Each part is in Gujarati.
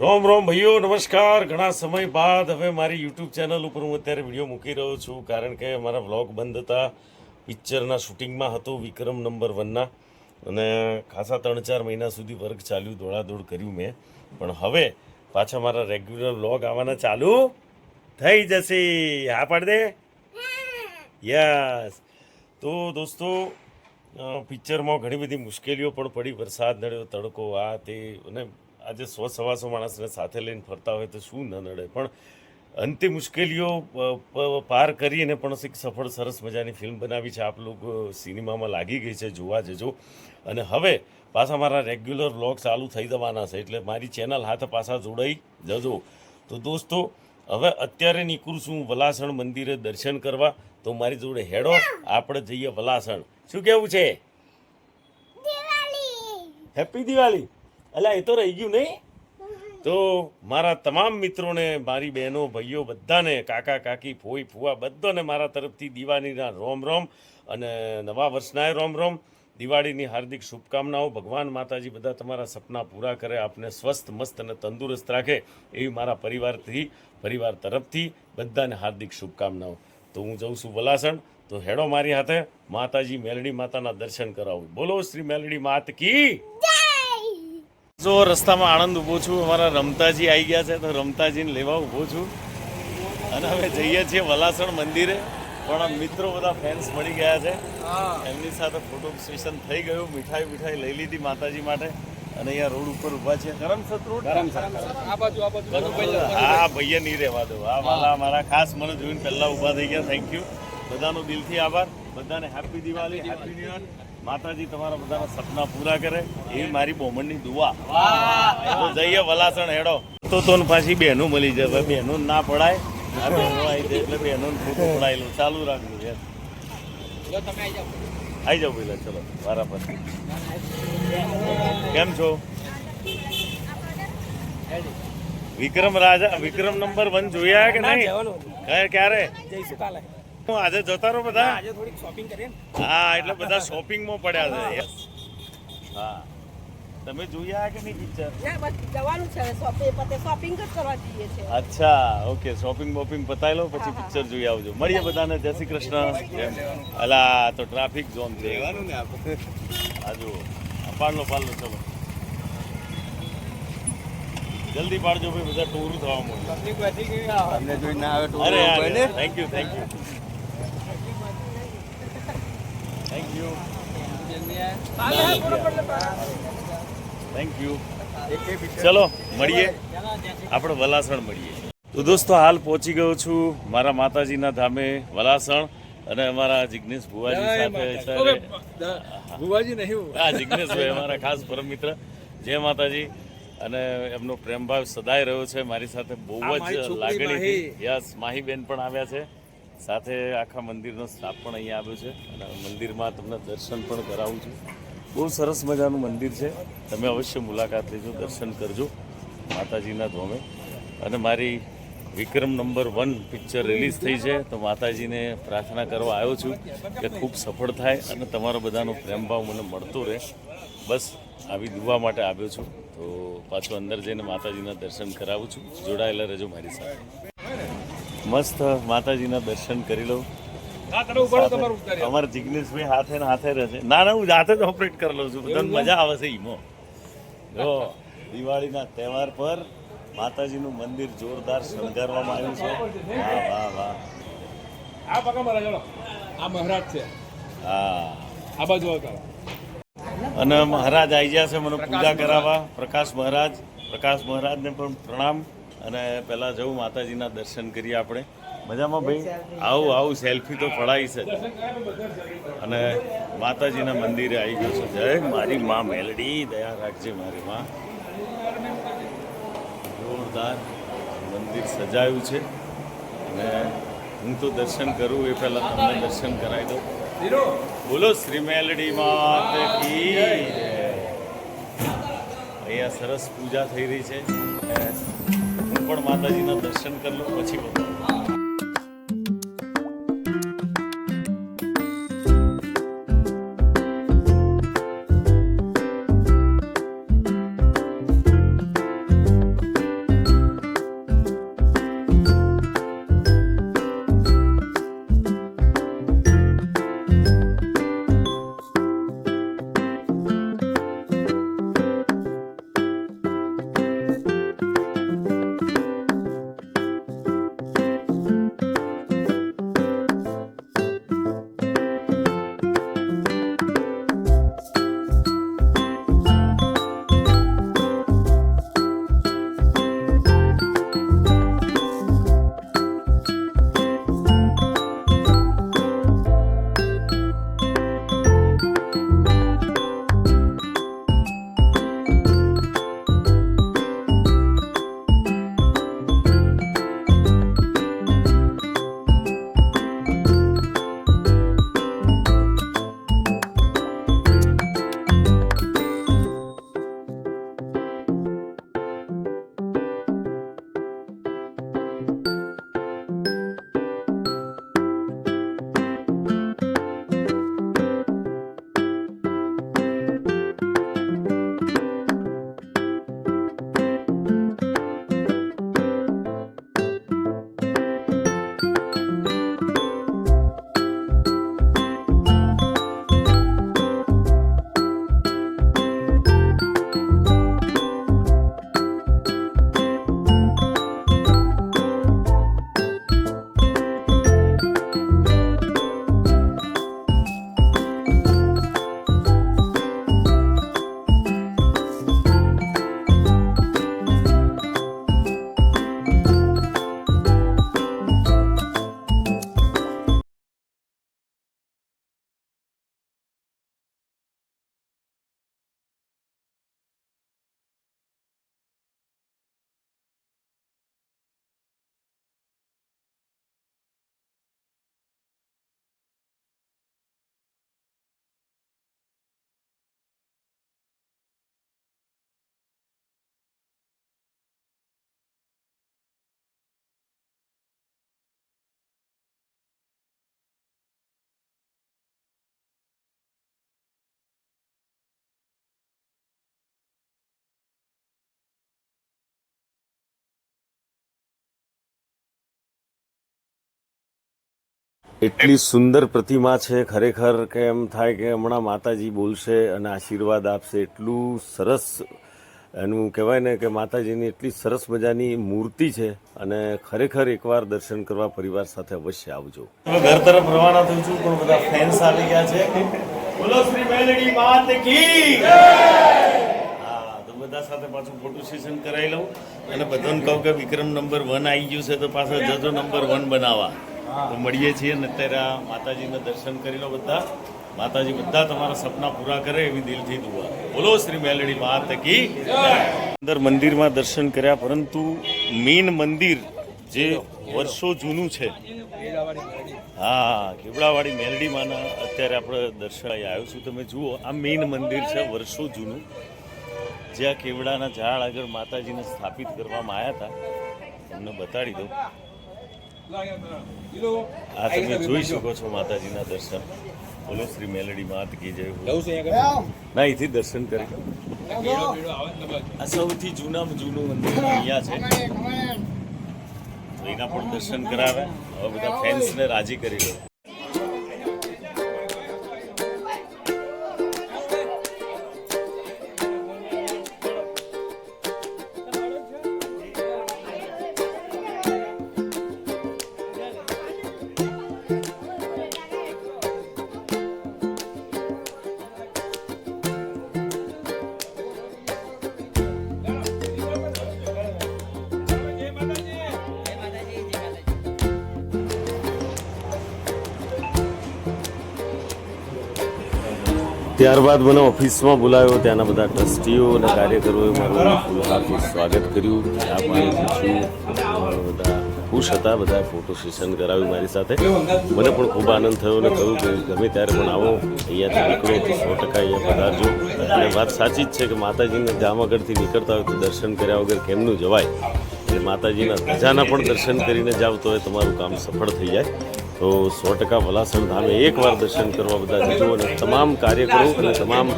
રોમ રોમ ભાઈઓ, નમસ્કાર. ઘણા સમય બાદ હવે મારી યુટ્યુબ ચેનલ ઉપર હું અત્યારે વિડીયો મૂકી રહ્યો છું, કારણ કે મારા વ્લોગ બંધ હતા. પિક્ચરના શૂટિંગમાં હતો વિક્રમ નંબર 1ના, અને ખાસા 3-4 મહિના સુધી વર્ક ચાલ્યું, દોડાદોડ કર્યું મેં. પણ હવે પાછા મારા રેગ્યુલર વ્લોગ આવવાના ચાલુ થઈ જશે. હા પાડ દે. યસ. તો દોસ્તો, પિક્ચરમાં ઘણી બધી મુશ્કેલીઓ પણ પડી. વરસાદ નડ્યો, તડકો, આ તે, અને આજે 100-125 માણસને સાથે લઈને ફરતા હોય તો શું ન નડે. પણ અંતે મુશ્કેલીઓ પાર કરીને પણ એક સફળ સરસ મજાની ફિલ્મ બનાવી છે. આપ લોકો સિનેમામાં લાગી ગઈ છે, જોવા જજો. અને હવે પાછા મારા રેગ્યુલર વ્લોગ ચાલુ થઈ જવાના છે, એટલે મારી ચેનલ હાથે પાછા જોડાઈ જજો. તો દોસ્તો, હવે અત્યારે નીકળું છું વલાસણ મંદિરે દર્શન કરવા. તો મારી જોડે હેડો, આપણે જઈએ વલાસણ. શું કેવું છે? હેપી દિવાળી. અલ્યા એ તો રહી ગયું નહીં. તો મારા તમામ મિત્રોને, મારી બહેનો, ભાઈઓ, બધાને, કાકા કાકી, ફોઈ ફુવા, બધાને મારા તરફથી દિવાળીના રોમ રોમ અને નવા વર્ષનાય રોમ રોમ. દિવાળીની હાર્દિક શુભકામનાઓ. ભગવાન માતાજી બધા તમારા સપના પૂરા કરે, આપને સ્વસ્થ મસ્ત અને તંદુરસ્ત રાખે, એવી મારા પરિવાર તરફથી બધાને હાર્દિક શુભકામનાઓ. તો હું જઉં છું વલાસણ. તો હેડો મારી હાથે માતાજી મેલડી માતાના દર્શન કરાવું. બોલો શ્રી મેલડી માત કી. જો રસ્તામાં આણંદ ઊભો છું, અમારા રમતાજી આવી ગયા છે, તો રમતાજીને લેવા ઊભો છું. અને હવે જઈએ છીએ વલાસણ મંદિરે. પણ મિત્રો બધા ફેન્સ મળી ગયા છે, એમની સાથે ફોટો સેશન થઈ ગયું. મીઠાઈ લઈ લીધી માતાજી માટે. અને અહીંયા રોડ ઉપર ઊભા છે. ગરમ સત હા ભૈયા નહીં રહેવા દો. આ વાલા મારા ખાસ મને જોઈને પહેલાં ઊભા થઈ ગયા. થેન્ક યુ બધાનો દિલથી આભાર. બધાને happy Diwali, happy new year. માતાજી તમારા બધાના સપના પૂરા કરે, એવી મારી બોમણની દુઆ. તો જઈએ વલાસણ, હેડો. તો પાછી બહેનો મળી જાય. બહેનો ના પડાય, આ બહેનો આવી જાય એટલે બહેનો ફોટો પડાયેલું ચાલુ રાખજો. યાર આવી જાઓ પેલા, ચલો વારા પર. કેમ છો? વિક્રમ નંબર 1 જોયા કે નહીં? ક્યારે? આજે જતા રહો બધા. હા, એટલે બધા શોપિંગમાં પડ્યા છે. હા, તમે જોયા કે નહીં પિક્ચર? અચ્છા, ઓકે. શોપિંગ પતાવી લો, પછી પિક્ચર જોઈ આવજો. મળીએ બધાને. જય શ્રી કૃષ્ણ. અલા, તો ટ્રાફિક ઝોન છે. આ જુઓ, પાડલો ચલો જલ્દી પાડજો ભાઈ, બધા ટૂર થવા મળે. અરે થેન્ક યુ થેન્ક યુ. ચલો મળીએ, આપણે વલાસણ મળીએ. તો દોસ્તો, હાલ પહોંચી ગયો છું મારા માતાજીના ધામે વલાસણ. અને અમારા જિગ્નેશ ભુવાજી સાથે જિગ્નેશભાઈ અમારા ખાસ પરમ મિત્ર. જય માતાજી. અને એમનો પ્રેમભાવ સદાય રહ્યો છે મારી સાથે, બહુ જ લાગણીથી. યસ, માહીબેન પણ આવ્યા છે સાથે. આખા મંદિરનો સ્ટાફ પણ અહીંયા આવ્યો છે. અને મંદિરમાં તમને દર્શન પણ કરાવું છું. બહુ સરસ મજાનું મંદિર છે. તમે અવશ્ય મુલાકાત લેજો, દર્શન કરજો માતાજીના ધામે. અને મારી વિક્રમ નંબર 1 પિક્ચર રિલીઝ થઈ છે, તો માતાજીને પ્રાર્થના કરવા આવ્યો છું કે ખૂબ સફળ થાય અને તમારો બધાનો પ્રેમભાવ મને મળતો રહે. બસ આવી દુઆ માટે આવ્યો છું. તો પાછું અંદર જઈને માતાજીના દર્શન કરાવું છું. જોડાયેલા રહેજો મારી સાથે. મસ્ત માતાજીના દર્શન કરી લઉં. અમારા જિગ્નેશભાઈ હાથે રહે છે. ના, હું જાતે જ ઓપરેટ કરી લઉં છું. બધાને મજા આવે છે. ઈમો જો દિવાળીના તહેવાર પર માતાજીનું મંદિર જોરદાર શણગારવામાં આવ્યું છે. વાહ. અને મહારાજ આવી ગયા છે મને પૂજા કરાવવા. પ્રકાશ મહારાજને પણ પ્રણામ. અને પહેલાં જવું માતાજીના દર્શન કરીએ આપણે. મજામાં ભાઈ? આવું સેલ્ફી તો પડાવી છે. અને માતાજીના મંદિરે આવી ગયો છે. જય મારી માં મેલડી, દયા રાખજે મારી માં. જોરદાર મંદિર સજાયું છે. અને હું તો દર્શન કરું એ પહેલાં તમને દર્શન કરાવી દઉં. બોલો શ્રી મેલડી માત કી. અહીંયા સરસ પૂજા થઈ રહી છે. હું પણ માતાજીના દર્શન કરી લઉં, પછી બતાવું. એટલી સુંદર પ્રતિમા છે ખરેખર કે એમ થાય કે હમણાં માતાજી બોલશે અને આશીર્વાદ આપશે. એટલું સરસ એનું કહેવાય ને કે માતાજીની એટલી સરસ મજાની મૂર્તિ છે અને ખરેખર એકવાર દર્શન કરવા પરિવાર સાથે અવશ્ય આવજો. ઘર તરફ રવાના થયું છું પણ બધા ફેન્સ આવી ગયા છે. બોલો શ્રી મેલડી માત કી જય. હા, તો બધા સાથે પાછું ફોટો સેશન કરાવી લઉં અને બધાને કહું કે વિક્રમ નંબર 1 આવી ગયું છે તો પાછા જજો નંબર 1 બનાવવા. તો મળીએ છીએ ને અત્યારે આ માતાજીના દર્શન કરી લો બધા. માતાજી બધા તમારા સપના પૂરા કરે એવી દિલથી દુઆ. બોલો શ્રી મેલડી માત કી અંદર મંદિરમાં દર્શન કર્યા પરંતુ મેઇન મંદિર જે વર્ષો જૂનું છે, હા, કેવડાવાળી મેલડી માના અત્યારે આપણે દર્શન આવ્યો છું. તમે જુઓ આ મેઇન મંદિર છે વર્ષો જૂનું, જ્યાં કેવડાના ઝાડ આગળ માતાજીને સ્થાપિત કરવામાં આવ્યા હતા. તમને બતાડી દઉં. આ તમે જોઈ શકો છો માતાજીના દર્શન. બોલો શ્રી મેલડી માત કી જય. ના, અહીંથી દર્શન કરી. આ સૌથી જૂનામાં જૂનું મંદિર અહીંયા છે, તો એના પણ દર્શન કરાવે. હવે બધા ફેન્સને રાજી કરી લો. ત્યારબાદ મને ઓફિસમાં બોલાવ્યો. ત્યાંના બધા ટ્રસ્ટીઓ અને કાર્યકરોએ મારું ફૂલહારથી સ્વાગત કર્યું. આપણે બધા ખુશ હતા. બધાએ ફોટો સેશન કરાવ્યું મારી સાથે. મને પણ ખૂબ આનંદ થયો અને કહ્યું કે ગમે ત્યારે પણ આવો, અહીંયાથી નીકળો તો 100% અહીંયા પધારજો. અને વાત સાચી જ છે કે માતાજીને જામનગરથી નીકળતા હોય તો દર્શન કર્યા વગર કેમનું જવાય. એટલે માતાજીના ધજાના પણ દર્શન કરીને જાવ તો એ તમારું કામ સફળ થઈ જાય. તો 100% વલાસણ ધામે એકવાર દર્શન કરવા બધા જજો. અને તમામ કાર્યકરો અને તમામ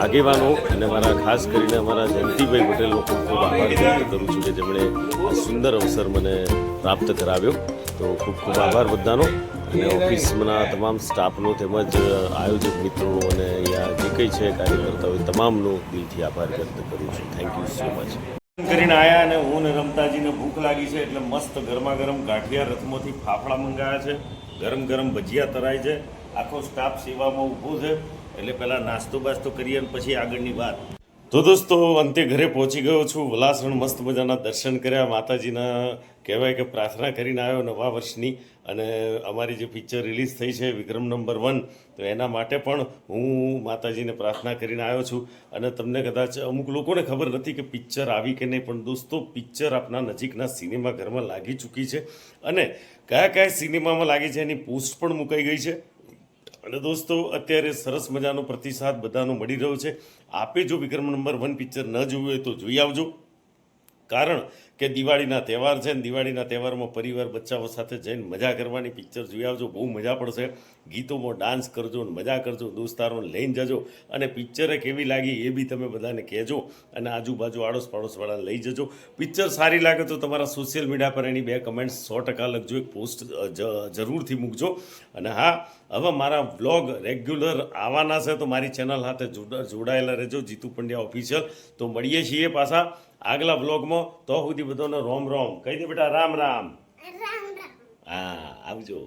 આગેવાનો અને મારા ખાસ કરીને અમારા જયંતિભાઈ પટેલનો ખૂબ ખૂબ આભાર વ્યક્ત કરું છું કે જેમણે આ સુંદર અવસર મને પ્રાપ્ત કરાવ્યો. તો ખૂબ ખૂબ આભાર બધાનો અને ઓફિસના તમામ સ્ટાફનો તેમજ આયોજક મિત્રો અને અહીંયા જે કંઈ છે કાર્યકર્તાઓ તમામનો દિલથી આભાર વ્યક્ત કરું છું. Thank you so much. કરીને આયા અને હું ને રમતાજીને ભૂખ લાગી છે એટલે મસ્ત ગરમા ગરમ ગાંઠિયા રથમાંથી ફાફડા મંગાવ્યા છે. ગરમ ગરમ ભજીયા તરાય છે. આખો સ્ટાફ સેવામાં ઊભો છે એટલે પહેલાં નાસ્તો બાસ્તો કરીએ અને પછી આગળની વાત. તો દોસ્તો અંતે ઘરે પહોંચી ગયો છું. વલાસણ મસ્ત મજાના દર્શન કર્યા. માતાજીના કહેવાય કે પ્રાર્થના કરીને આવ્યો નવા વર્ષની. અને અમારી જે પિક્ચર રિલીઝ થઈ છે વિક્રમ નંબર 1, તો એના માટે પણ હું માતાજીને પ્રાર્થના કરીને આવ્યો છું. અને તમને કદાચ અમુક લોકોને ખબર નથી કે પિક્ચર આવી કે નહીં, પણ દોસ્તો પિક્ચર આપણા નજીકના સિનેમાઘરમાં લાગી ચૂકી છે. અને કયા કયા સિનેમામાં લાગી છે એની પોસ્ટ પણ મુકાઈ ગઈ છે. અને દોસ્તો અત્યારે સરસ મજાનો પ્રતિસાદ બધાનો મળી રહ્યો છે. આપે જો વિક્રમ નંબર 1 પિક્ચર ન જોયું હોય તો જોઈ આવજો. કારણ કે દિવાળીના તહેવાર છે ને દિવાળીના તહેવારમાં પરિવાર બચ્ચાઓ સાથે જઈને મજા કરવાની. પિક્ચર જોઈ આવજો, બહુ મજા પડશે. ગીતોમાં ડાન્સ કરજો ને મજા કરજો. દોસ્તારોને લઈને જજો અને પિક્ચરે કેવી લાગી એ બી તમે બધાને કહેજો. અને આજુબાજુ આડોશ પાડોશવાળાને લઈ જજો. પિક્ચર સારી લાગે તો તમારા સોશિયલ મીડિયા પર એની 2 કમેન્ટ્સ 100% લખજો. એક પોસ્ટ જરૂરથી મૂકજો. અને હા, હવે મારા વ્લોગ રેગ્યુલર આવવાના છે તો મારી ચેનલ સાથે જોડાયેલા રહેજો, જીતુ પંડ્યા ઓફિશિયલ. તો મળીએ છીએ પાછા આગલા વ્લોગમાં. તો સુધી બધાનો રોમ રોમ કહી દે બેટા. રામ રામ. હા, આવજો.